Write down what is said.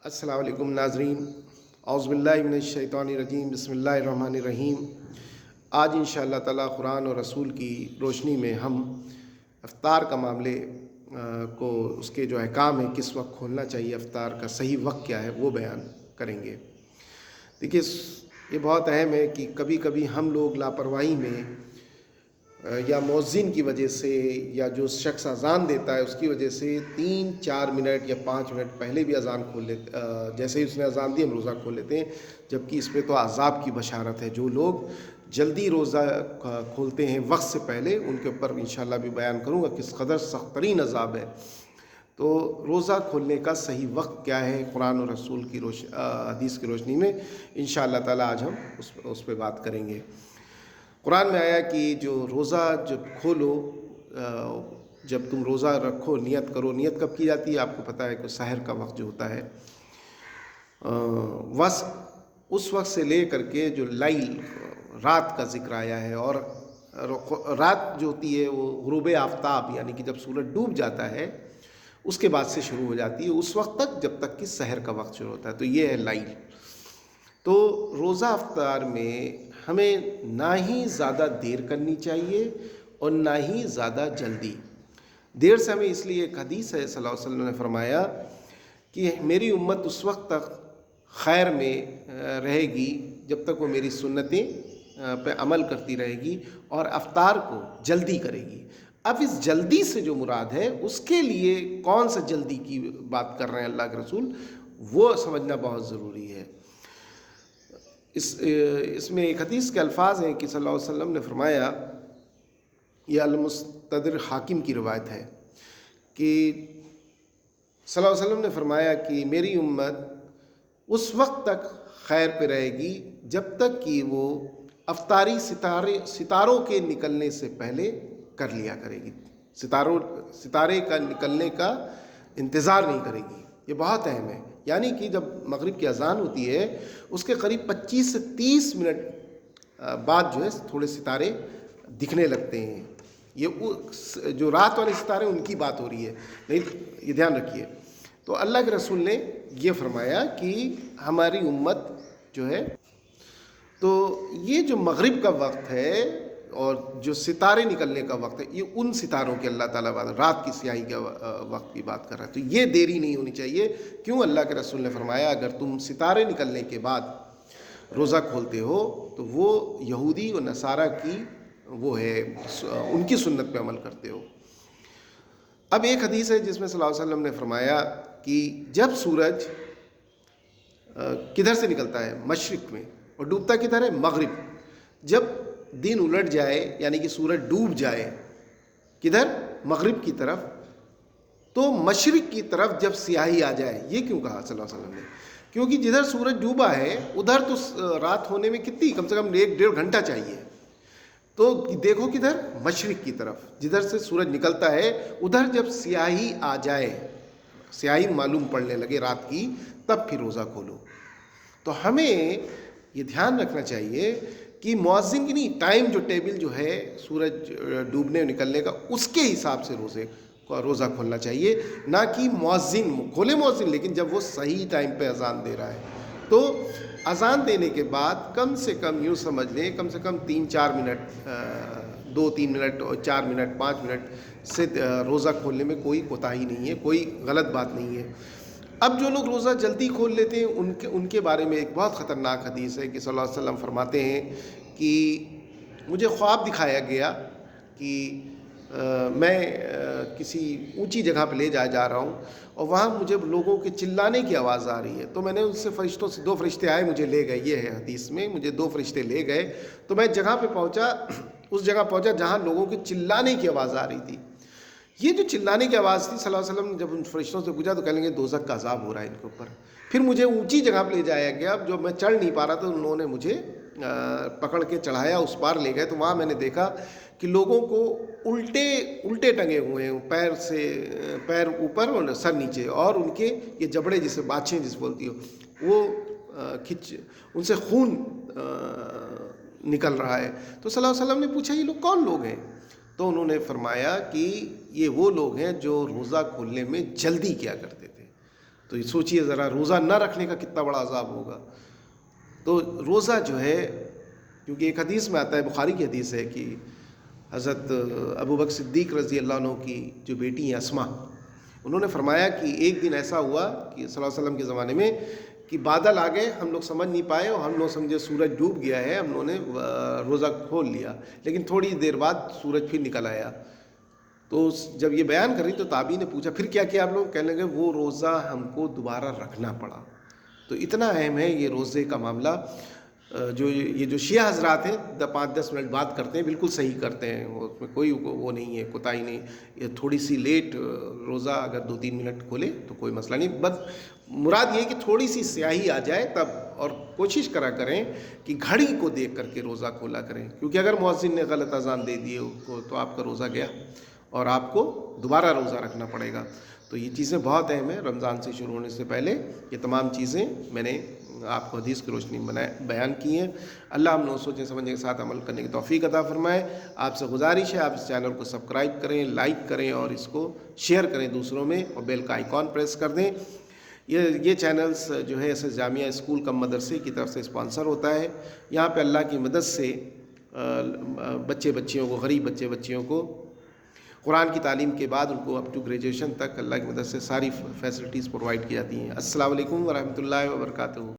السلام علیکم ناظرین، اعوذ باللہ من الشیطان الرجیم، بسم اللہ الرحمن الرحیم۔ آج انشاءاللہ تعالیٰ قرآن اور رسول کی روشنی میں ہم افطار کا معاملے کو اس کے جو احکام ہیں، کس وقت کھولنا چاہیے، افطار کا صحیح وقت کیا ہے، وہ بیان کریں گے۔ دیکھیے، یہ بہت اہم ہے کہ کبھی کبھی ہم لوگ لاپرواہی میں یا مؤذن کی وجہ سے یا جو شخص اذان دیتا ہے اس کی وجہ سے 3-4 منٹ یا 5 منٹ پہلے بھی اذان کھول لیتے، جیسے ہی اس نے اذان دی ہم روزہ کھول لیتے ہیں، جبکہ اس پہ تو عذاب کی بشارت ہے۔ جو لوگ جلدی روزہ کھولتے ہیں وقت سے پہلے، ان کے اوپر انشاءاللہ بھی بیان کروں گا کس قدر سخت ترین عذاب ہے۔ تو روزہ کھولنے کا صحیح وقت کیا ہے قرآن اور رسول کی حدیث کی روشنی میں انشاءاللہ تعالیٰ آج ہم اس پہ بات کریں گے۔ قرآن میں آیا کہ جو روزہ جب کھولو، جب تم روزہ رکھو، نیت کرو۔ نیت کب کی جاتی ہے؟ آپ کو پتہ ہے کہ سحر کا وقت جو ہوتا ہے، اس وقت سے لے کر کے جو لیل، رات کا ذکر آیا ہے، اور رات جو ہوتی ہے وہ غروب آفتاب، یعنی کہ جب سورج ڈوب جاتا ہے اس کے بعد سے شروع ہو جاتی ہے، اس وقت تک جب تک کہ سحر کا وقت شروع ہوتا ہے، تو یہ ہے لیل۔ تو روزہ افطار میں ہمیں نہ ہی زیادہ دیر کرنی چاہیے اور نہ ہی زیادہ جلدی۔ دیر سے ہمیں اس لیے ایک حدیث ہے، صلی اللہ علیہ وسلم نے فرمایا کہ میری امت اس وقت تک خیر میں رہے گی جب تک وہ میری سنتیں پہ عمل کرتی رہے گی اور افطار کو جلدی کرے گی۔ اب اس جلدی سے جو مراد ہے، اس کے لیے کون سا جلدی کی بات کر رہے ہیں اللہ کے رسول، وہ سمجھنا بہت ضروری ہے۔ اس میں ایک حدیث کے الفاظ ہیں کہ صلی اللہ علیہ وسلم نے فرمایا، یہ المستدرک حاکم کی روایت ہے کہ صلی اللہ علیہ وسلم نے فرمایا کہ میری امت اس وقت تک خیر پہ رہے گی جب تک کہ وہ افطاری ستاروں کے نکلنے سے پہلے کر لیا کرے گی، ستارے کا نکلنے کا انتظار نہیں کرے گی۔ یہ بہت اہم ہے، یعنی کہ جب مغرب کی اذان ہوتی ہے اس کے قریب 25 سے 30 منٹ بعد جو ہے تھوڑے ستارے دکھنے لگتے ہیں۔ یہ جو رات والے ستارے ان کی بات ہو رہی ہے، نہیں، یہ دھیان رکھیے۔ تو اللہ کے رسول نے یہ فرمایا کہ ہماری امت جو ہے، تو یہ جو مغرب کا وقت ہے اور جو ستارے نکلنے کا وقت ہے، یہ ان ستاروں کے اللہ تعالیٰ رات کی سیاہی کا وقت کی بات کر رہا ہے، تو یہ دیری نہیں ہونی چاہیے۔ کیوں؟ اللہ کے رسول نے فرمایا اگر تم ستارے نکلنے کے بعد روزہ کھولتے ہو تو وہ یہودی اور نصارہ کی وہ ہے، ان کی سنت پہ عمل کرتے ہو۔ اب ایک حدیث ہے جس میں صلی اللہ علیہ وسلم نے فرمایا کہ جب سورج کدھر سے نکلتا ہے؟ مشرق میں، اور ڈوبتا کدھر ہے؟ مغرب۔ جب دن الٹ جائے، یعنی کہ سورج ڈوب جائے، کدھر؟ مغرب کی طرف، تو مشرق کی طرف جب سیاہی آ جائے۔ یہ کیوں کہا صلی اللہ علیہ وسلم نے؟ کیونکہ جدھر سورج ڈوبا ہے ادھر تو رات ہونے میں کتنی، کم سے کم 1-1.5 گھنٹہ چاہیے۔ تو دیکھو کدھر؟ مشرق کی طرف، جدھر سے سورج نکلتا ہے ادھر جب سیاہی آ جائے، سیاہی معلوم پڑنے لگے رات کی، تب پھر روزہ کھولو۔ تو ہمیں یہ دھیان رکھنا چاہیے کہ مؤذن کی نہیں، ٹائم جو ٹیبل جو ہے سورج ڈوبنے اور نکلنے کا، اس کے حساب سے روزہ کھولنا چاہیے، نہ کہ مؤذن کھولے مؤذن لیکن جب وہ صحیح ٹائم پہ اذان دے رہا ہے۔ تو اذان دینے کے بعد کم سے کم یوں سمجھ لیں، کم سے کم 3-4 منٹ، 2-3 منٹ اور 4 منٹ 5 منٹ سے روزہ کھولنے میں کوئی کوتاہی نہیں ہے، کوئی غلط بات نہیں ہے۔ اب جو لوگ روزہ جلدی کھول لیتے ہیں ان کے بارے میں ایک بہت خطرناک حدیث ہے کہ صلی اللہ علیہ وسلم فرماتے ہیں کہ مجھے خواب دکھایا گیا کہ میں کسی اونچی جگہ پہ لے جا رہا ہوں اور وہاں مجھے لوگوں کے چلانے کی آواز آ رہی ہے، تو میں نے ان سے فرشتوں سے 2 فرشتے آئے، مجھے لے گئے۔ یہ ہے حدیث میں، مجھے 2 فرشتے لے گئے، تو میں جگہ پہ پہنچا، اس جگہ پہنچا جہاں لوگوں کے چلانے کی آواز آ رہی تھی۔ یہ جو چلانے کی آواز تھی، صلی اللہ علیہ وسلم نے جب ان فرشتوں سے پوچھا تو کہنے لگے دوزخ کا عذاب ہو رہا ہے ان کے اوپر۔ پھر مجھے اونچی جگہ پہ لے جایا گیا، جو میں چڑھ نہیں پا رہا تھا، انہوں نے مجھے پکڑ کے چڑھایا، اس پار لے گئے، تو وہاں میں نے دیکھا کہ لوگوں کو الٹے ٹنگے ہوئے ہیں، پیر اوپر اور سر نیچے، اور ان کے یہ جبڑے جسے باچھیں جس بولتی ہو، وہ ان سے خون نکل رہا ہے۔ تو صلی اللہ علیہ وسلم نے پوچھا یہ لوگ کون لوگ ہیں؟ تو انہوں نے فرمایا کہ یہ وہ لوگ ہیں جو روزہ کھولنے میں جلدی کیا کرتے تھے۔ تو یہ سوچئے ذرا روزہ نہ رکھنے کا کتنا بڑا عذاب ہوگا. تو روزہ جو ہے، کیونکہ ایک حدیث میں آتا ہے، بخاری کی حدیث ہے، کہ حضرت ابو بکر صدیق رضی اللہ عنہ کی جو بیٹی ہیں اسما، انہوں نے فرمایا کہ ایک دن ایسا ہوا کہ صلی اللہ علیہ وسلم کے زمانے میں کہ بادل آ گئے، ہم لوگ سمجھ نہیں پائے اور ہم لوگ سمجھے سورج ڈوب گیا ہے، ہم لوگوں نے روزہ کھول لیا، لیکن تھوڑی دیر بعد سورج پھر نکل آیا. تو جب یہ بیان کری تو تابعین نے پوچھا پھر کیا کیا آپ لوگ؟ کہنے لگے وہ روزہ ہم کو دوبارہ رکھنا پڑا. تو اتنا اہم ہے یہ روزے کا معاملہ. جو یہ جو شیعہ حضرات ہیں 5-10 منٹ بات کرتے ہیں، بالکل صحیح کرتے ہیں، اس میں کوئی وہ نہیں ہے، کوتاہی نہیں. یہ تھوڑی سی لیٹ روزہ اگر 2-3 منٹ کھولے تو کوئی مسئلہ نہیں، بس مراد یہ ہے کہ تھوڑی سی سیاہی آ جائے تب. اور کوشش کرا کریں کہ گھڑی کو دیکھ کر کے روزہ کھولا کریں، کیونکہ اگر مؤذن نے غلط اذان دے دی تو آپ کا روزہ گیا اور آپ کو دوبارہ روزہ رکھنا پڑے گا. تو یہ چیزیں بہت اہم ہیں. رمضان سے شروع ہونے سے پہلے یہ تمام چیزیں میں نے آپ کو حدیث کی روشنی میں بیان کی ہیں. اللہ ہم لوگ سوچیں سمجھنے کے ساتھ عمل کرنے کی توفیق عطا فرمائے. آپ سے گزارش ہے آپ اس چینل کو سبسکرائب کریں، لائک کریں اور اس کو شیئر کریں دوسروں میں، اور بیل کا آئیکن پریس کر دیں. یہ چینلز جو ہے ایسے جامعہ اسکول کم مدرسے کی طرف سے اسپانسر ہوتا ہے. یہاں پہ اللہ کی مدد سے بچیوں کو، غریب بچیوں کو قرآن کی تعلیم کے بعد ان کو اپ ٹو گریجویشن تک اللہ کی مدد سے ساری فیسلٹیز پرووائڈ کی جاتی ہیں. السلام علیکم ورحمۃ اللہ وبرکاتہ.